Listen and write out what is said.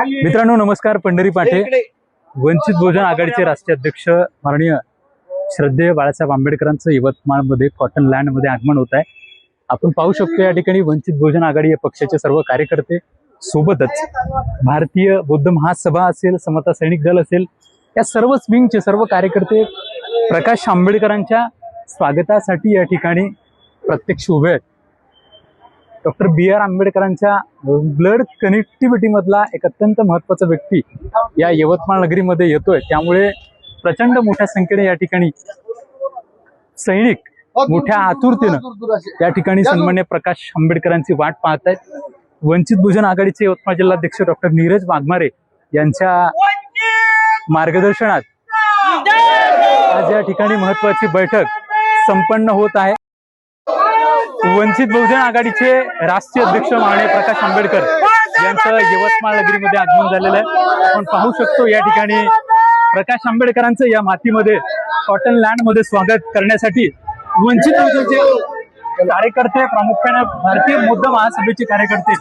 मित्रांनो नमस्कार. पंढरी पाटे, वंचित बहुजन आघाडीचे राष्ट्रीय अध्यक्ष माननीय श्रद्धेय बाळासाहेब आंबेडकरांचं यवतमाळमध्ये कॉटन लँड मध्ये आगमन होत आहे. आपण पाहू शकतो या ठिकाणी वंचित बहुजन आघाडी या पक्षाचे सर्व कार्यकर्ते, सोबतच भारतीय बौद्ध महासभा असेल, समता सैनिक दल असेल, या सर्व विंगचे सर्व कार्यकर्ते प्रकाश आंबेडकरांच्या स्वागतासाठी या ठिकाणी प्रत्यक्ष उभे आहेत. Doctor B R. आंबेडकरांच्या ब्लड कनेक्टिव्हिटी मधला एक अत्यंत महत्त्वाचा व्यक्ती या यवतमाळ नगरीमध्ये येतोय. त्यामुळे प्रचंड मोठ्या संख्येने या ठिकाणी सैनिक मोठ्या आतुरतेनं या ठिकाणी सन्मान्य प्रकाश आंबेडकरांची वाट पाहत आहेत. वंचित बहुजन आघाडीचे यवतमाळ जिल्हाध्यक्ष डॉक्टर नीरज वाघमारे यांच्या मार्गदर्शनात आज या ठिकाणी महत्त्वाची बैठक संपन्न होत आहे. वंचित बहुजन आघाडीचे राष्ट्रीय अध्यक्ष माननीय प्रकाश आंबेडकर यांचं यवतमाळ नगरीमध्ये आगमन झालेलं आहे. आपण पाहू शकतो या ठिकाणी प्रकाश आंबेडकरांचं या मातीमध्ये कॉटन लँड मध्ये स्वागत करण्यासाठी वंचित बहुजनचे कार्यकर्ते, प्रामुख्याने भारतीय बौद्ध महासभेचे कार्यकर्ते